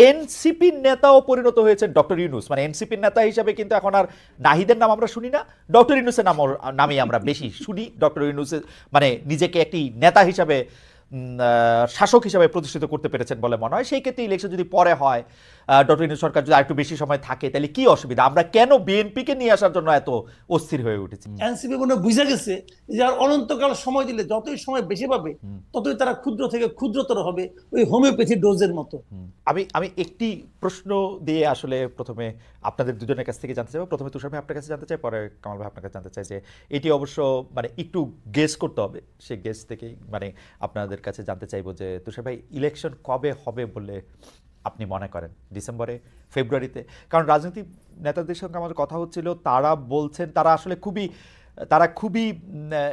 এনসিপির নেতাও পরিণত হয়েছে ডক্টর ইউনূস, মানে এনসিপির নেতা হিসাবে কিন্তু এখন আর নাহিদের নাম আমরা শুনি না, ডক্টর ইউনূসের নামেই আমরা বেশি শুনি। ডক্টর ইউনূসের মানে নিজেকে একটি নেতা হিসাবে শাসক হিসাবে প্রতিষ্ঠিত করতে পেরেছেন বলে মনে হয়। সেই ক্ষেত্রে ইলেকশন যদি পরে হয়, ডক্টর ইউনূস সরকার যদি আরেকটু বেশি সময় থাকে, তাহলে কি অসুবিধা? আমরা কেন বিএনপিকে নিয়ে আসার জন্য এত অস্থির হয়ে উঠেছি? এনসিপি মনে বুঝে গেছে যে আর অনন্তকাল সময় দিলে যতই সময় বেশি পাবে ততই তারা ক্ষুদ্র থেকে ক্ষুদ্রতর হবে, ওই হোমিওপ্যাথি ডোজের মতো। আমি একটি প্রশ্ন দিয়ে আসলে প্রথমে আপনাদের দুজনের কাছ থেকে জানতে চাইবো। প্রথমে তুষার ভাই আপনার কাছে জানতে চাই, পরে কামাল ভাই আপনার কাছে জানতে চাই যে এটি অবশ্য মানে একটু গেস করতে হবে, সেই গেস থেকেই মানে আপনাদের কাছে জানতে চাইবো যে তুষার ভাই ইলেকশন কবে হবে বলে আপনি মনে করেন? ডিসেম্বরে, ফেব্রুয়ারিতে? কারণ রাজনৈতিক নেতাদের সঙ্গে আমার কথা হচ্ছিল, তারা বলছেন তারা খুবই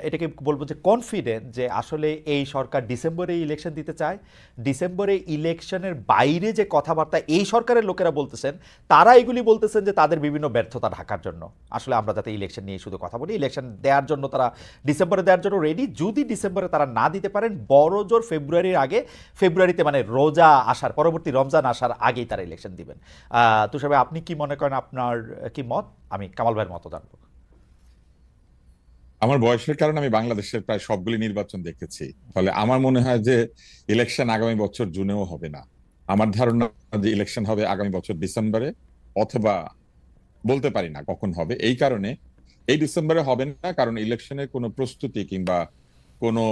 এটাকে বলবো যে কনফিডেন্ট যে আসলে এই সরকার ডিসেম্বরে ইলেকশন দিতে চায়। ডিসেম্বরে ইলেকশনের বাইরে যে কথাবার্তা এই সরকারের লোকেরা বলতেছেন, তারা এগুলি বলতেছেন যে তাদের বিভিন্ন ব্যর্থতা ঢাকার জন্য আসলে আমরা যাতে ইলেকশন নিয়ে শুধু কথা বলি, ইলেকশন দেওয়ার জন্য তারা ডিসেম্বরে দেওয়ার জন্য রেডি। যদি ডিসেম্বরে তারা না দিতে পারেন, বড় জোর ফেব্রুয়ারির আগে, ফেব্রুয়ারিতে মানে রোজা আসার পরবর্তী রমজান আসার আগেই তারা ইলেকশন দিবেন। তুষার ভাই আপনি কি মনে করেন? আপনার কি মত? আমি কামাল ভাইয়ের মত জানবো। আমার বয়সের কারণে আমি বাংলাদেশের প্রায় সবগুলি নির্বাচন দেখেছি, ফলে আমার মনে হয় যে ইলেকশন আগামী বছর জুনেও হবে না। আমার ধারণা যে ইলেকশন হবে আগামী বছর ডিসেম্বরে, অথবা বলতে পারি না কখন হবে। এই কারণে এই ডিসেম্বরে হবে না, কারণ ইলেকশনের কোনো প্রস্তুতি কিংবা কোনো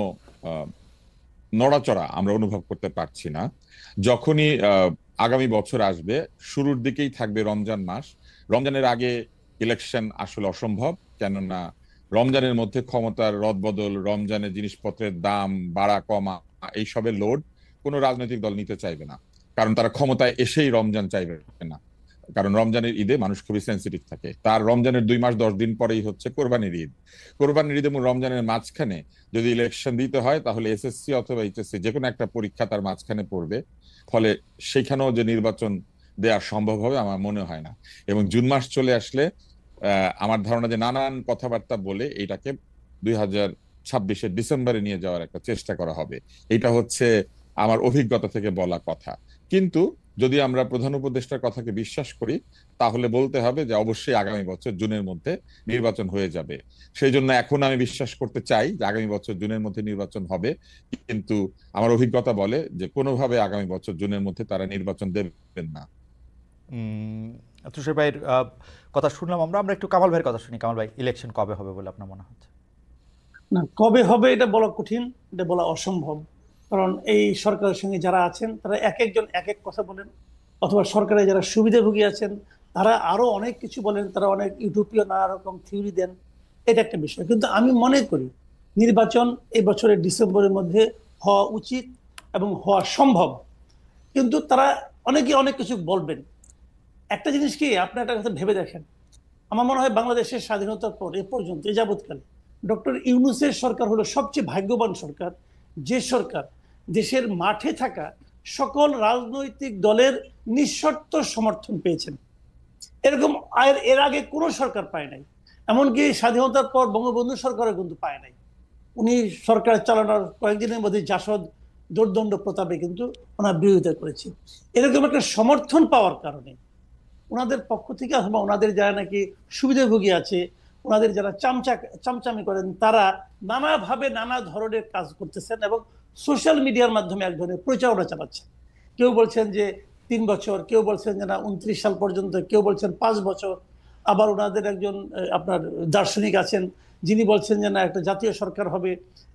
নড়াচড়া আমরা অনুভব করতে পারছি না। যখনই আগামী বছর আসবে, শুরুর দিকেই থাকবে রমজান মাস। রমজানের আগে ইলেকশন আসলে অসম্ভব, কেননা রমজানের মধ্যে ক্ষমতার রদবদল, রমজানের জিনিসপত্রের দাম বাড়া কমা, এইসবের লোড কোনো রাজনৈতিক দল নিতে চাইবে না, কারণ তারা ক্ষমতায় এসেই রমজান চাইবে না। কারণ রমজানের ঈদে মানুষ খুবই সেন্সিটিভ থাকে। তার রমজানের 2 মাস 10 দিন পরেই হচ্ছে কোরবানির ঈদ। কোরবানির ঈদ এবং রমজানের মাঝখানে যদি ইলেকশন দিতে হয়, তাহলে এসএসসি অথবা এইচএসসি যে কোনো একটা পরীক্ষা তার মাঝখানে পড়বে, ফলে সেখানেও যে নির্বাচন দেওয়া সম্ভব হবে আমার মনে হয় না। এবং জুন মাস চলে আসলে আমার ধারণা যে নানান কথাবার্তা বলে এটাকে 2026-এর ডিসেম্বরে নিয়ে যাওয়ার একটা চেষ্টা করা হবে। এটা হচ্ছে আমার অভিজ্ঞতা থেকে বলা কথা। কিন্তু যদি আমরা প্রধান উপদেষ্টার কথাকে বিশ্বাস করি, তাহলে বলতে হবে যে অবশ্যই আগামী বছর জুনের মধ্যে নির্বাচন হয়ে যাবে। সেই জন্য এখন আমি বিশ্বাস করতে চাই যে আগামী বছর জুনের মধ্যে নির্বাচন হবে, কিন্তু আমার অভিজ্ঞতা বলে যে কোনোভাবে আগামী বছর জুনের মধ্যে তারা নির্বাচন দেবেন না। তুষার ভাইয়ের কথা শুনলাম আমরা একটু কামাল ভাইয়ের কথা শুনি। কামাল ভাই, ইলেকশন কবে হবে বলে আপনার মনে হচ্ছে? না, কবে হবে এটা বলা কঠিন, এটা বলা অসম্ভব। কারণ এই সরকারের সঙ্গে যারা আছেন তারা এক একজন এক এক কথা বলেন, অথবা সরকারে যারা সুবিধাভোগী আছেন তারা আরো অনেক কিছু বলেন, তারা অনেক ইউটোপিয়া নানা রকম থিওরি দেন। এটা একটা বিষয়। কিন্তু আমি মনে করি নির্বাচন এই বছরের ডিসেম্বরের মধ্যে হওয়া উচিত এবং হওয়া সম্ভব। কিন্তু তারা অনেকে অনেক কিছু বলবেন। একটা জিনিস কি, আপনি একটা কথা ভেবে দেখেন, আমার মনে হয় বাংলাদেশের স্বাধীনতার পর এ পর্যন্ত এ যাবৎকালে ডক্টর ইউনূসের সরকার হলো সবচেয়ে ভাগ্যবান সরকার, যে সরকার দেশের মাঠে থাকা সকল রাজনৈতিক দলের নিঃশর্ত সমর্থন পেয়েছেন। এরকম এর আগে কোনো সরকার পায় নাই। এমনকি স্বাধীনতার পর বঙ্গবন্ধু সরকারও কিন্তু পায় নাই। উনি সরকার চালানোর কয়েকদিনের মধ্যে জাসদ দোর্দণ্ড প্রতাপে কিন্তু ওনার বিরোধিতা করেছে। এরকম একটা সমর্থন পাওয়ার কারণে ওনাদের পক্ষ থেকে, অথবা ওনাদের যারা নাকি সুবিধাভোগী আছে, ওনাদের যারা চামচামি করেন, তারা নানাভাবে নানা ধরনের কাজ করতেছেন এবং সোশ্যাল মিডিয়ার মাধ্যমে এক ধরনের প্রচারণা চালাচ্ছেন। কেউ বলছেন যে 3 বছর, কেউ বলছেন যে না 29 সাল পর্যন্ত, কেউ বলছেন 5 বছর। আবার ওনাদের একজন আপনার দার্শনিক আছেন যিনি বলছেন যে না একটা জাতীয় সরকার হবে,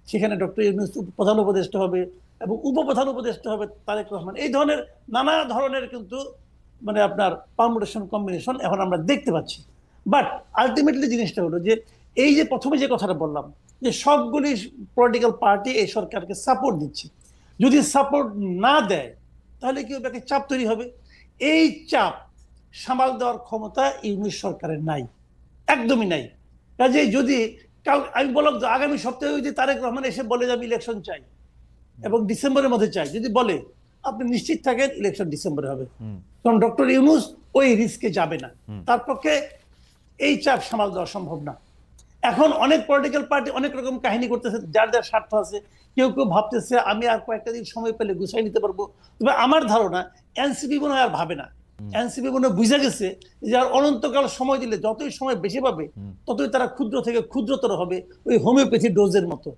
সেখানে ডক্টর ইউনূস প্রধান উপদেষ্টা হবে এবং উপপ্রধান উপদেষ্টা হবে তারেক রহমান। এই ধরনের নানা ধরনের কিন্তু মানে আপনার পারমুটেশন কম্বিনেশন এখন আমরা দেখতে পাচ্ছি। বাট আলটিমেটলি জিনিসটা হলো যে এই যে প্রথমে যে কথাটা বললাম যে সবগুলি পলিটিক্যাল পার্টি এই সরকারকে সাপোর্ট দিচ্ছে, যদি সাপোর্ট না দেয় তাহলে কি হবে? একটা চাপ তৈরি হবে। এই চাপ সামাল দেওয়ার ক্ষমতা ইউনূস সরকারের নাই, একদমই নাই। কাজেই যদি আমি বললাম আগামী সপ্তাহে যদি তারেক রহমান এসে বলে যে আমি ইলেকশন চাই এবং ডিসেম্বরের মধ্যে চাই, যদি বলে, আপনি নিশ্চিত থাকেন ইলেকশন ডিসেম্বরে হবে। কারণ ডক্টর ইউনূস ওই রিস্কে যাবে না, তার পক্ষে এই চাপ সামাল দেওয়া সম্ভব না। এখন অনেক পলিটিক্যাল পার্টি অনেক রকম কাহিনী করতেছে, যার যার স্বার্থ আছে। কেউ কেউ ভাবতেছে আমি আর কয়েকটা দিন সময় পেলে গুছাই নিতে পারবো। তবে আমার ধারণা এনসিপি মনে হয় আর ভাবে না। এনসিপি মনে হয় বুঝে গেছে যে আর অনন্তকাল সময় দিলে যতই সময় বেশি পাবে ততই তারা ক্ষুদ্র থেকে ক্ষুদ্রতর হবে, ওই হোমিওপ্যাথি ডোজের মতো।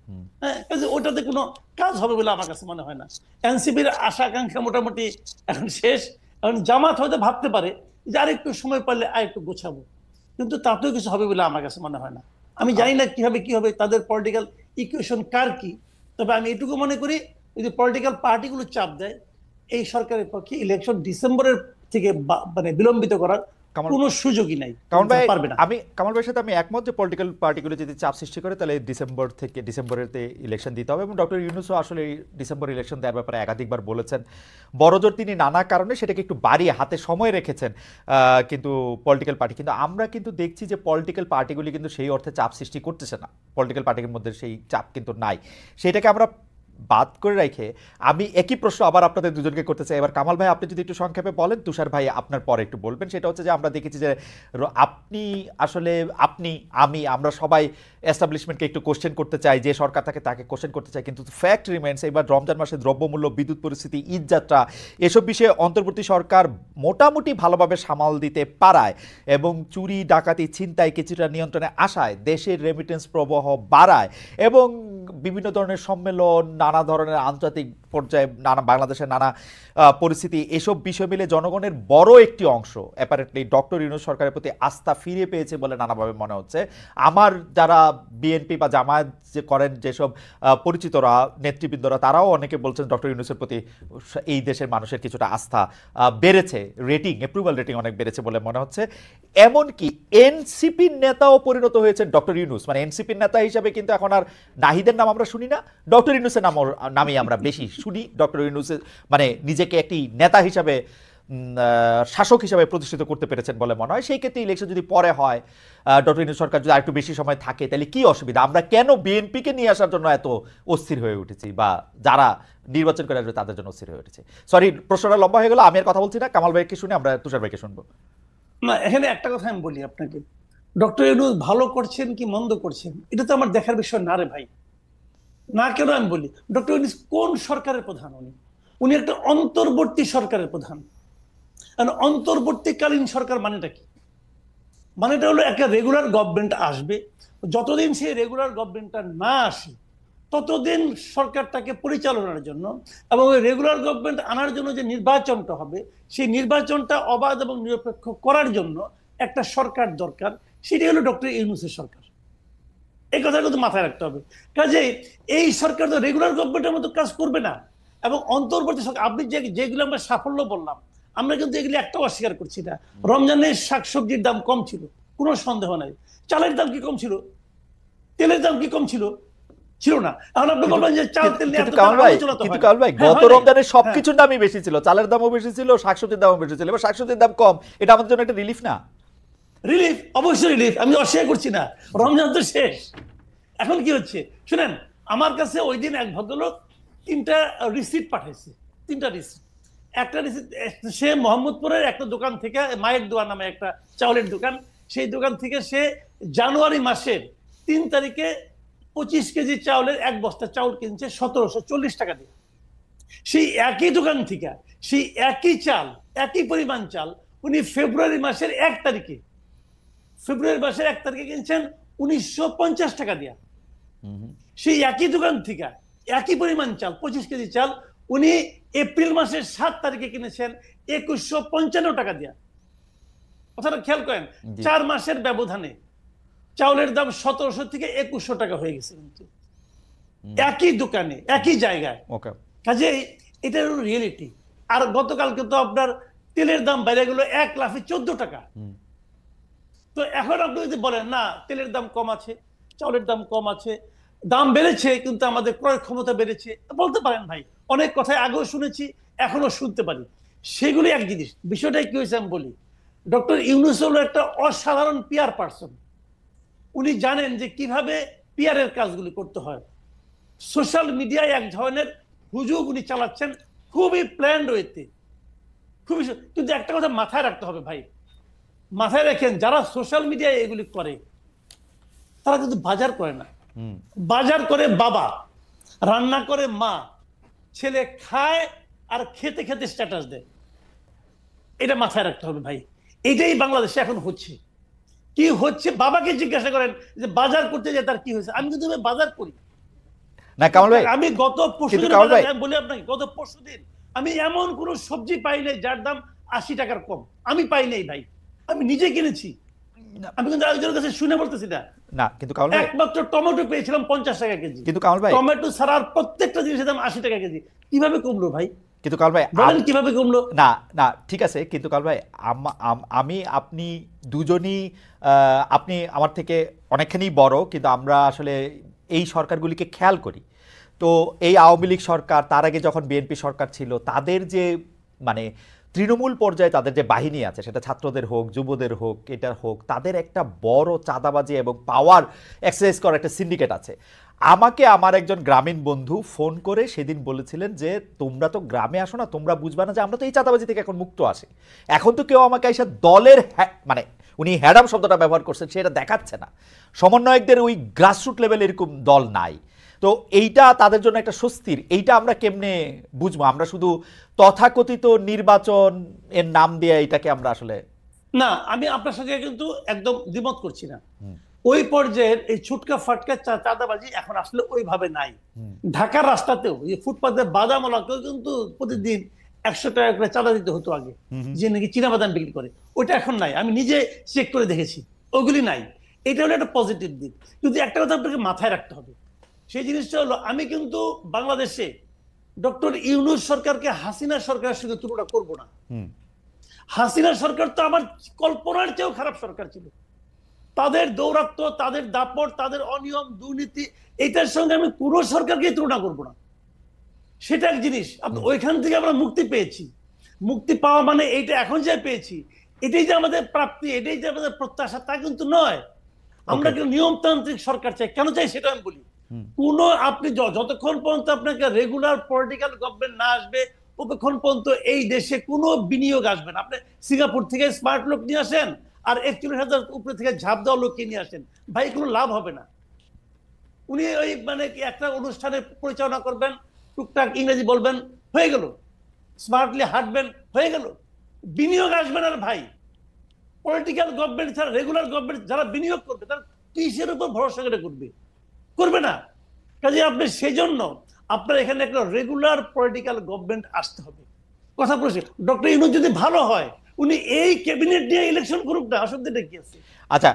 হ্যাঁ, ওটাতে কোনো কাজ হবে বলে আমার কাছে মনে হয় না। এনসিপির আশা আকাঙ্ক্ষা মোটামুটি এখন শেষ। এখন জামাত হয়তো ভাবতে পারে যে আর একটু সময় পারলে আর একটু গোছাবো, কিন্তু তাতেও কিছু হবে বলে আমার কাছে মনে হয় না। আমি জানি না কি হবে তাদের পলিটিক্যাল ইকুয়েশন কার কি। তবে আমি এটুকু মনে করি, যদি পলিটিক্যাল পার্টিগুলো চাপ দেয়, এই সরকারের পক্ষে ইলেকশন ডিসেম্বরের থেকে মানে বিলম্বিত করার কোনো সুযোগই নাই, কামাল ভাই। পারবে না। আমি কামাল ভাইয়ের সাথে আমি একমত যে পলিটিক্যাল পার্টিগুলো যদি চাপ সৃষ্টি করে তাহলে ডিসেম্বরেতে ইলেকশন দিতে হবে, এবং ডক্টর ইউনূসও আসলে ডিসেম্বর ইলেকশন দেওয়ার ব্যাপারে একাধিকবার বলেছেন। বড়জোর তিনি নানা কারণে সেটাকে একটু বাড়িয়ে হাতে সময় রেখেছেন, কিন্তু পলিটিক্যাল পার্টি কিন্তু আমরা কিন্তু দেখছি যে পলিটিক্যাল পার্টিগুলি কিন্তু সেই অর্থে চাপ সৃষ্টি করতেছে না। পলিটিক্যাল পার্টির মধ্যে সেই চাপ কিন্তু নাই। সেটাকে আমরা বাদ করে রেখে আমি একই প্রশ্ন আবার আপনাদের দুজনকে করতে চাই। এবার কামাল ভাই আপনি যদি একটু সংক্ষেপে বলেন, তুষার ভাই আপনার পরে একটু বলবেন। সেটা হচ্ছে যে আমরা দেখেছি যে আমরা সবাই এস্টাবলিশমেন্টকে একটু কোশ্চেন করতে চাই, যে সরকার তাকে কোশ্চেন করতে চাই, কিন্তু ফ্যাক্ট রিমেন্স এবার রমজান মাসে দ্রব্যমূল্য, বিদ্যুৎ পরিস্থিতি, ঈদযাত্রা, এসব বিষয়ে অন্তর্বর্তী সরকার মোটামুটি ভালোভাবে সামাল দিতে পারায় এবং চুরি, ডাকাতি, ছিনতাই কিছুটা নিয়ন্ত্রণে আসায় দেশের রেমিটেন্স প্রবাহ বাড়ায় এবং বিভিন্ন ধরনের সম্মেলন, নানা ধরনের আন্তর্জাতিক পর্যায়ে বাংলাদেশের নানা পরিস্থিতি, এসব বিষয় মিলে জনগণের বড় একটি অংশ অ্যাপারেন্টলি ডক্টর ইউনূস সরকারের প্রতি আস্থা ফিরে পেয়েছে বলে নানাভাবে মনে হচ্ছে। আমার যারা বিএনপি বা জামায়াত যে করেন যেসব পরিচিতরা, নেতৃবৃন্দরা, তারাও অনেকে বলছেন ডক্টর ইউনূসের প্রতি এই দেশের মানুষের কিছুটা আস্থা বেড়েছে, অ্যাপ্রুভাল রেটিং অনেক বেড়েছে বলে মনে হচ্ছে। এমনকি এনসিপির নেতাও পরিণত হয়েছেন ডক্টর ইউনূস। মানে এনসিপির নেতা হিসাবে কিন্তু এখন আর নাহিদের নাম আমরা শুনি না, ডক্টর ইউনূসের নামেই আমরা বেশি শুনি। ডক্টর ইউনূসের মানে নিজেকে একটি নেতা হিসাবে, শাসক হিসাবে প্রতিষ্ঠিত করতে পেরেছেন বলে মনে হয়। সেই ক্ষেত্রে ইলেকশন যদি পরে হয়, ডক্টর ইউনূস সরকার যদি আরেকটু বেশি সময় থাকে, তাহলে কি অসুবিধা? আমরা কেন বিএনপিকে নিয়ে আসার জন্য এত অস্থির হয়ে উঠেছি, বা যারা নির্বাচন করে আসবে তাদের জন্য অস্থির হয়ে উঠেছে? সরি, প্রশ্নটা লম্বা হয়ে গেল, আমি আর কথা বলছি না। কামাল ভাইকে শুনে আমরা তুষার ভাইকে শুনবো। না, এখানে একটা কথা আমি বলি আপনাকে, ডক্টর ইউনূস ভালো করছেন কি মন্দ করছেন এটা তো আমার দেখার বিষয় না রে ভাই। না, কেন আমি বলি, ডক্টর ইউনূস কোন সরকারের প্রধান? উনি একটা অন্তর্বর্তী সরকারের প্রধান। অন্তর্বর্তীকালীন সরকার মানেটা কি? মানেটা হলো একটা রেগুলার গভর্নমেন্ট আসবে, যতদিন সেই রেগুলার গভর্নমেন্টটা না আসে ততদিন সরকারটাকে পরিচালনার জন্য এবং ওই রেগুলার গভর্নমেন্ট আনার জন্য যে নির্বাচনটা হবে, সেই নির্বাচনটা অবাধ এবং নিরপেক্ষ করার জন্য একটা সরকার দরকার। সেটি হলো ডক্টর ইউনূসের সরকার। এই কথা কিন্তু মাথায় রাখতে হবে। কাজে এই সরকার তো রেগুলার গভর্নমেন্টের মতো কাজ করবে না। এবং অন্তর্বর্তী সরকার, আপনি যেগুলো আমরা সাফল্য বললাম, আমরা কিন্তু এগুলি একটাও অস্বীকার করছি না। রমজানের শাকসবজির দাম কম ছিল, কোনো সন্দেহ নাই। চালের দাম কি কম ছিল? তেলের দাম কি কম ছিল? ছিল না। এখন আপনি বলবেন যে চাল তেল নিয়ে কামাল ভাই গত রমজানে সবকিছুর দামই বেশি ছিল, চালের দামও বেশি ছিল, শাকসবজির দামও বেশি ছিল। এবার শাকসবজির দাম কম, এটা আমাদের জন্য একটা রিলিফ না? রিলিফ, অবশ্যই রিলিফ, আমি অস্বীকার করছি না। রমজান তো শেষ, এখন কি হচ্ছে শুনেন। আমার কাছে ওই দিন এক ভদ্রলোক 3টা রিসিট পাঠাইছে, 3টা রিসিট। একটা রিসিট সে মোহাম্মদপুরের একটা দোকান থেকে, মায়ের দোয়া নামে একটা চাউলের দোকান, সেই দোকান থেকে সে জানুয়ারি মাসের 3 তারিখে 25 কেজি চাউলের এক বস্তা চাউল কিনছে 1740 টাকা দিয়ে। সেই একই দোকান থেকে সেই একই চাল, একই পরিমাণ চাল উনি ফেব্রুয়ারি মাসের 1 তারিখে কিনছেন 1950 টাকা দিয়া। সেই একই দোকান থেকে একই পরিমাণ চাল, 25 কেজি চাল, উনি এপ্রিল মাসের 7 তারিখে কিনেছেন 2155 টাকা দিয়া। কথাটা খেয়াল করেন, 4 মাসের ব্যবধানে চাউলের দাম 1700 থেকে 2100 টাকা হয়ে গেছে, কিন্তু একই দোকানে একই জায়গায়। কাজে এটা হলো রিয়েলিটি। আর গতকালকে তো আপনার তেলের দাম বেড়ে গেল 1 লাফে 14 টাকা। তো এখন আপনি যদি বলেন না তেলের দাম কম আছে, চাউলের দাম কম আছে, দাম বেড়েছে কিন্তু আমাদের ক্রয় ক্ষমতা বেড়েছে, বলতে পারেন ভাই। অনেক কথাই আগেও শুনেছি, এখনো শুনতে পারি। সেগুলি এক জিনিস। বিষয়টা কি হয়েছে আমি বলি, ডক্টর ইউনূস হলো একটা অসাধারণ পিআর পার্সন। উনি জানেন যে কিভাবে পিআরের কাজগুলি করতে হয়। সোশ্যাল মিডিয়ায় এক ধরনের হুজুগ উনি চালাচ্ছেন খুবই প্ল্যান্ড ওয়েতে, খুবই। কিন্তু একটা কথা মাথায় রাখতে হবে ভাই, মাথায় রাখেন, যারা সোশ্যাল মিডিয়ায় এগুলি করে তারা কিন্তু বাজার করে না, বাজার করে বাবা। রান্না করে মা, ছেলে খায় আর খেতে খেতে স্ট্যাটাস দেয়। এটা মাথায় রাখতে হবে ভাই। এটাই বাংলাদেশে এখন হচ্ছে। কি হচ্ছে বাবাকে জিজ্ঞাসা করেন যে বাজার করতে যায় তার কি হয়েছে। আমি কিন্তু বাজার করি না কামাল ভাই, আমি গত পরশু কিন্তু দিন কামাল ভাই, বলি আপনাকে, গত পরশু দিন আমি এমন কোন সবজি পাই নাই যার দাম 80 টাকার কম। আমি পাই নাই ভাই, আমি নিজে কিনেছি। আমি কিন্তু একজনের কাছে শুনে বলতেছি না। না কিন্তু কামাল ভাই, একমাত্র টমেটো পেয়েছিলাম 50 টাকা কেজি, কিন্তু কামাল ভাই, টমেটো ছাড়া আর প্রত্যেকটা জিনিসের দাম 80 টাকা কেজি। কিভাবে কমলো ভাই? কিন্তু কামাল ভাই বলেন কিভাবে কমলো? না না ঠিক আছে, কিন্তু কামাল ভাই আমি আপনি দুজনই আপনি আমার থেকে অনেকখানি বড়, কিন্তু আমরা আসলে এই সরকারগুলিকে খেয়াল করি। তো এই আওয়ামী লীগ সরকার, তার আগে যখন বিএনপি সরকার ছিল, তাদের যে মানে তৃণমূল পর্যায়ে তাদের যে বাহিনী আছে, সেটা ছাত্রদের হোক, যুবদের হোক, এটার হোক, তাদের একটা বড় চাঁদাবাজি এবং পাওয়ার এক্সারসাইজ করার একটা সিন্ডিকেট আছে। আমাকে আমার একজন গ্রামীণ বন্ধু ফোন করে সেদিন বলেছিলেন যে তোমরা তো গ্রামে আসো না, তোমরা বুঝবা না যে আমরা তো এই চাঁদাবাজি থেকে এখন মুক্ত আসি। এখন তো কেউ আমাকে এসে দলের মানে উনি হ্যাডাম শব্দটা ব্যবহার করছেন, সেটা দেখাচ্ছে না। সমন্বয়কদের ওই গ্রাসরুট লেভেল এরকম দল নাই। তো এইটা তাদের জন্য একটা স্বস্তির। এইটা আমরা কেমনে বুঝবো? আমরা শুধু তথাকথিত নির্বাচন এর নাম দিয়ে এটাকে আমরা আসলে না, আমি আপনার সঙ্গে কিন্তু একদম দ্বিমত করছি না। ওই পর্যায়ের এই ছুটকা ফাটকা চাঁদাবাজি এখন আসলে ওইভাবে নাই। ঢাকার রাস্তাতেও এই ফুটপাতের বাদামওয়ালাকেও কিন্তু প্রতিদিন 100 টাকা করে চাঁদা দিতে হতো আগে, যে নাকি চীনা বাদাম বিক্রি করে। ওইটা এখন নাই, আমি নিজে চেক করে দেখেছি, ওগুলি নাই। এটা হলো একটা পজিটিভ দিক। কিন্তু একটা কথা আপনাকে মাথায় রাখতে হবে, সেই জিনিসটা হলো আমি কিন্তু বাংলাদেশে ডক্টর ইউনূস সরকারকে হাসিনা সরকারের সঙ্গে তুলনা করবো না। হাসিনা সরকার তো আমার কল্পনার চেয়েও খারাপ সরকার ছিল। তাদের দৌরাত্ম্য, তাদের দাপট, তাদের অনিয়ম, দুর্নীতি, এটার সঙ্গে আমি পুরো সরকারকে তুলনা করবো না। সেটা এক জিনিস। ওইখান থেকে আমরা মুক্তি পেয়েছি। মুক্তি পাওয়া মানে এইটা এখন যে পেয়েছি, এটাই যে আমাদের প্রাপ্তি, এটাই যে আমাদের প্রত্যাশা, তা কিন্তু নয়। আমরা কিন্তু নিয়মতান্ত্রিক সরকার চাই। কেন চাই সেটা আমি বলি। কোন আপনি যতক্ষণ পর্যন্ত আপনাকে রেগুলার পলিটিক্যাল গভর্নমেন্ট না আসবে, ততক্ষণ পর্যন্ত এই দেশে কোনো বিনিয়োগ আসবে না। আপনি সিঙ্গাপুর থেকে স্মার্ট লোক নিয়ে আসেন আর 41,000 উপরে থেকে ঝাঁপ দেওয়া লোককে নিয়ে আসেন, ভাই কোনো লাভ হবে না। উনি ওই মানে কি একটা অনুষ্ঠানে পরিচালনা করবেন, টুকটাক ইংরেজি বলবেন, হয়ে গেল। স্মার্টলি হাঁটবেন, হয়ে গেল। বিনিয়োগ আসবে না ভাই। পলিটিক্যাল গভর্নমেন্ট ছাড়া রেগুলার গভর্নমেন্ট যারা বিনিয়োগ করবে তারা কিসের উপর ভরসা করে করবে? করবে না। কাজে আপনি সেই জন্য আপনার এখানে একটা রেগুলার পলিটিক্যাল গভর্নমেন্ট আসতে হবে। কথা বলছি, ডক্টর ইউনূস যদি ভালো হয়, উনি এই ক্যাবিনেট নিয়ে ইলেকশন করুক না, অসুবিধা কি আছে? আচ্ছা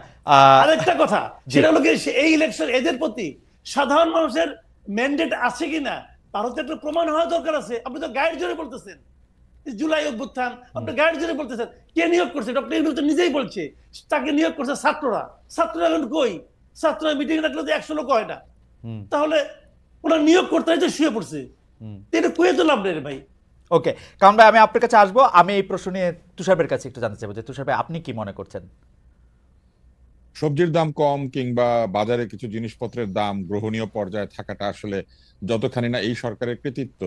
আরেকটা কথা, সেটা হলো এই ইলেকশন এদের প্রতি সাধারণ মানুষের ম্যান্ডেট আছে কিনা তারও তো একটা প্রমাণ হওয়া দরকার আছে। আপনি তো গাইড জোরে বলতেছেন জুলাই অভ্যুত্থান, আপনি গাইড জোরে বলতেছেন। কে নিয়োগ করছে? ডক্টর ইউনূস তো নিজেই বলছে তাকে নিয়োগ করছে ছাত্ররা। ছাত্ররা এখন কই? ছাত্ররা মিটিং রাখলে তো 100 লোক হয় না। তাহলে ওরা নিয়োগ করতে হয় তো শুয়ে পড়ছে, এটা কুয়ে তো লাভ নেই ভাই। ওকে, কারণ ভাই আমি আপনার কাছে আসবো। আমি এই প্রশ্ন নিয়ে তুষারের কাছে একটু জানতে চাইবো যে তুষার ভাই আপনি কি মনে করছেন? সবজির দাম কম কিংবা বাজারে কিছু জিনিসপত্রের দাম গ্রহণীয় পর্যায়ে থাকাটা আসলে যতখানি না এই সরকারের কৃতিত্ব,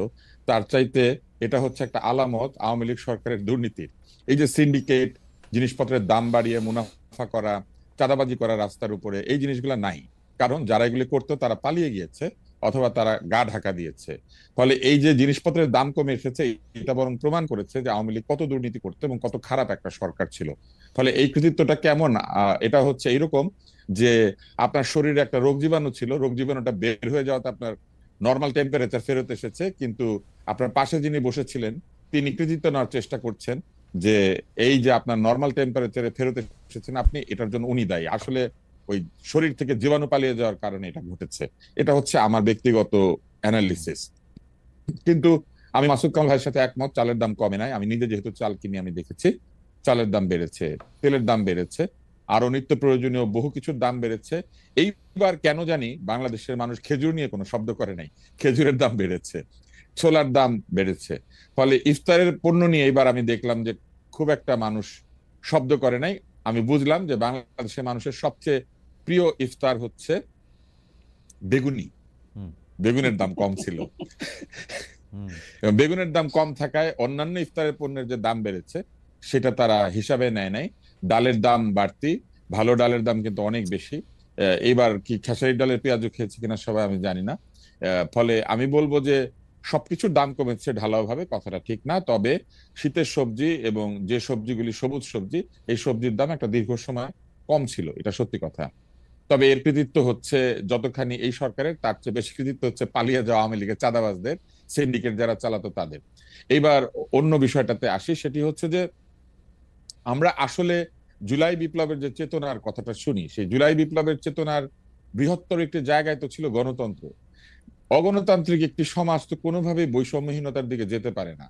তার চাইতে এটা হচ্ছে একটা আলামত আওয়ামী লীগ সরকারের দুর্নীতির। এই যে সিন্ডিকেট, জিনিসপত্রের দাম বাড়িয়ে মুনাফা করা, চাঁদাবাজি করা রাস্তার উপরে, এই জিনিসগুলো নাই। কারণ যারা এগুলি করতো তারা পালিয়ে গিয়েছে অথবা তারা গা ঢাকা দিয়েছে। ফলে এই যে জিনিসপত্রের দাম কমে এসেছে, এটা বরং প্রমাণ করেছে যে আওয়ামী লীগ কত দুর্নীতি করতো এবং কত খারাপ একটা সরকার ছিল। ফলে এই কৃতিত্বটা কেমন, এটা হচ্ছে এইরকম যে আপনার শরীরে একটা রোগ জীবাণু ছিল, রোগ জীবাণুটা বের হয়ে যাওয়াতে আপনার নর্মাল টেম্পারেচার ফেরত এসেছে, কিন্তু আপনার পাশে যিনি বসেছিলেন তিনি কৃতিত্ব নেওয়ার চেষ্টা করছেন যে এই যে আপনার নর্মাল টেম্পারেচারে ফেরত এসেছেন আপনি, এটার জন্য উনি দায়ী। আসলে ওই শরীর থেকে জীবাণু পালিয়ে যাওয়ার কারণে এটা ঘটেছে। এটা হচ্ছে আমার ব্যক্তিগত অ্যানালিসিস। কিন্তু আমি মাসুদ কামাল ভাইয়ের সাথে একমত, চালের দাম কমে নাই। আমি নিজে যেহেতু চাল কিনি আমি দেখেছি চালের দাম বেড়েছে, তেলের দাম বেড়েছে, আরো নিত্য প্রয়োজনীয় বহু কিছুর দাম বেড়েছে। এইবার কেন জানি বাংলাদেশের মানুষ খেজুর নিয়ে কোনো শব্দ করে নাই, খেজুরের দাম বেড়েছে, ছোলার দাম বেড়েছে। ফলে ইফতারের পণ্য নিয়ে এবার আমি দেখলাম যে খুব একটা মানুষ শব্দ করে নাই। আমি বুঝলাম যে বাংলাদেশের মানুষের সবচেয়ে প্রিয় ইফতার হচ্ছে বেগুনি। বেগুনের দাম কম ছিল। বেগুনের দাম কম থাকায় অন্যান্য ইফতারের পণ্যের যে দাম বেড়েছে সেটা তারা হিসাবে নেয় নাই। ডালের দাম বাড়তি, ভালো ডালের দাম কিন্তু অনেক বেশি। এবার কি খেসারি ডালের পেঁয়াজও খেয়েছে কিনা সবাই আমি জানি না, ফলে আমি বলবো যে সবকিছুর দাম কমেছে ঢালাওভাবে, কথাটা ঠিক না। তবে শীতের সবজি এবং যে সবজিগুলি সবুজ সবজি, এই সবজির দাম একটা দীর্ঘ সময় কম ছিল, এটা সত্যি কথা। তবে এর কৃতিত্ব হচ্ছে যতখানি এই সরকারের, তার চেয়ে বেশি কৃতিত্ব হচ্ছে পালিয়ে যাওয়া আওয়ামী লীগের চাঁদাবাজদের, সিন্ডিকেট যারা চালাতো তাদের। এইবার অন্য বিষয়টাতে আসি, সেটি হচ্ছে যে আমরা আসলে জুলাই বিপ্লবের যে চেতনার কথাটা শুনি, সেই জুলাই বিপ্লবের চেতনার বৃহত্তর একটি জায়গায় তো ছিল গণতন্ত্র। অগণতান্ত্রিক একটি সমাজ তো কোনোভাবেই বৈষম্যহীনতার দিকে যেতে পারে না।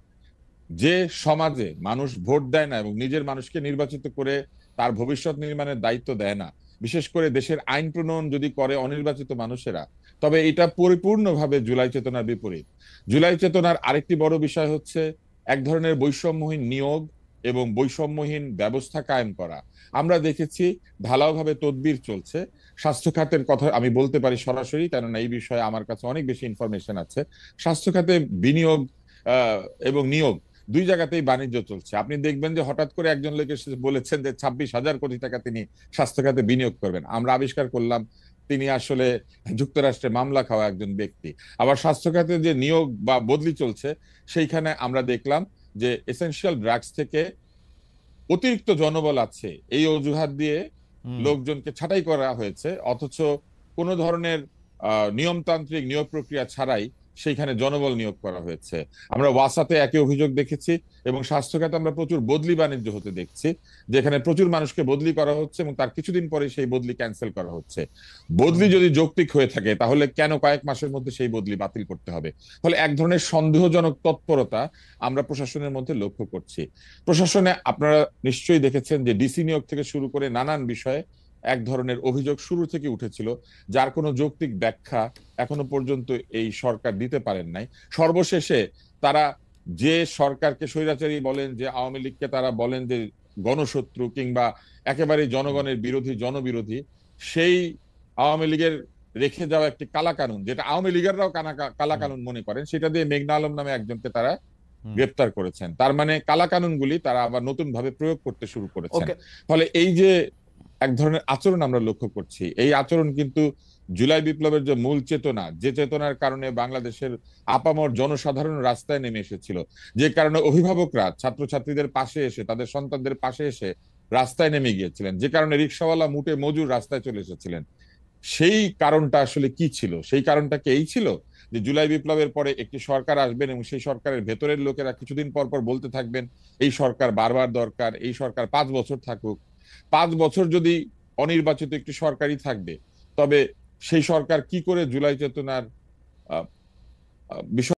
যে সমাজে মানুষ ভোট দেয় না এবং নিজের মানুষকে নির্বাচিত করে তার ভবিষ্যৎ নির্মাণের দায়িত্ব দেয় না, বিশেষ করে দেশের আইন প্রণয়ন যদি করে অনির্বাচিত মানুষেরা, তবে এটা পরিপূর্ণভাবে জুলাই চেতনার বিপরীত। জুলাই চেতনার আরেকটি বড় বিষয় হচ্ছে এক ধরনের বৈষম্যহীন নিয়োগ এবং বৈষম্যহীন ব্যবস্থা কায়েম করা। আমরা দেখেছি ঢালাওভাবে তদবির চলছে। স্বাস্থ্য খাতের কথা আমি বলতে পারি সরাসরি, কেননা এই বিষয়ে আমার কাছে অনেক বেশি ইনফরমেশন আছে। স্বাস্থ্য খাতে বিনিয়োগ এবং নিয়োগ দুই জায়গাতেই বাণিজ্য চলছে। আপনি দেখবেন যে হঠাৎ করে একজন লোক এসে বলেছেন যে 26,000 কোটি টাকা তিনি স্বাস্থ্য খাতে বিনিয়োগ করবেন। আমরা আবিষ্কার করলাম তিনি আসলে যুক্তরাষ্ট্রে মামলা খাওয়া একজন ব্যক্তি। আবার স্বাস্থ্য খাতে যে নিয়োগ বা বদলি চলছে, সেইখানে আমরা দেখলাম যে এসেনশিয়াল ড্রাগস থেকে অতিরিক্ত জনবল আছে এই অজুহাত দিয়ে হুম। লোকজনকে ছাঁটাই করা হয়েছে, অথচ কোনো ধরনের নিয়মতান্ত্রিক নিয়োগ প্রক্রিয়া ছাড়াই সেইখানে জনবল নিয়োগ করা হয়েছে। আমরা ওয়াসাতে একই অভিযোগ দেখেছি, এবং স্বাস্থ্য খাতে আমরা প্রচুর বদলি বাণিজ্য হতে দেখছি, যেখানে প্রচুর মানুষকে বদলি করা হচ্ছে এবং তার কিছুদিন পরে সেই বদলি ক্যান্সেল করা হচ্ছে। বদলি যদি যৌক্তিক হয়ে থাকে, তাহলে কেন কয়েক মাসের মধ্যে সেই বদলি বাতিল করতে হবে? ফলে এক ধরনের সন্দেহজনক তৎপরতা আমরা প্রশাসনের মধ্যে লক্ষ্য করছি। প্রশাসনে আপনারা নিশ্চয়ই দেখেছেন যে ডিসি নিয়োগ থেকে শুরু করে নানান বিষয়ে এক ধরনের অভিযোগ শুরু থেকে উঠেছিল, যার কোনো যৌক্তিক ব্যাখ্যা এখনো পর্যন্ত এই সরকার দিতে পারেন নাই। সর্বশেষে তারা যে সরকারকে স্বৈরাচারী বলেন, যে আওয়ামী লীগকে তারা বলেন যে গণশত্রু কিংবা একেবারে জনগণের বিরোধী, জনবিরোধী, সেই আওয়ামী লীগের রেখে যাওয়া একটি কালাকানুন, যেটা আওয়ামী লীগেররাও কালাকানুন মনে করেন, সেটা দিয়ে মেঘনা আলম নামে একজনকে তারা গ্রেপ্তার করেছেন। তার মানে কালাকানুনগুলি তারা আবার নতুন ভাবে প্রয়োগ করতে শুরু করেছেন। ওকে। ফলে এই যে এক ধরনের আচরণ আমরা লক্ষ্য করছি, এই আচরণ কিন্তু জুলাই বিপ্লবের যে মূল চেতনা, যে চেতনার কারণে বাংলাদেশের আপামর জনসাধারণ রাস্তায় নেমে এসেছিল, যে কারণে অভিভাবকরা ছাত্রছাত্রীদের পাশে এসে, তাদের সন্তানদের পাশে এসে রাস্তায় নেমে গিয়েছিলেন, যে কারণে রিকশাওয়ালা মুটে মজুর রাস্তায় চলে এসেছিলেন, সেই কারণটা আসলে কি ছিল? সেই কারণটা কি এই ছিল যে জুলাই বিপ্লবের পরে একটি সরকার আসবেন এবং সেই সরকারের ভেতরের লোকেরা কিছুদিন পর পর বলতে থাকবেন এই সরকার বারবার দরকার, এই সরকার 5 বছর থাকুক। 5 বছর যদি অনির্বাচিত একটি সরকারই থাকবে, তবে সেই সরকার কি করে জুলাই চেতনার বিষয়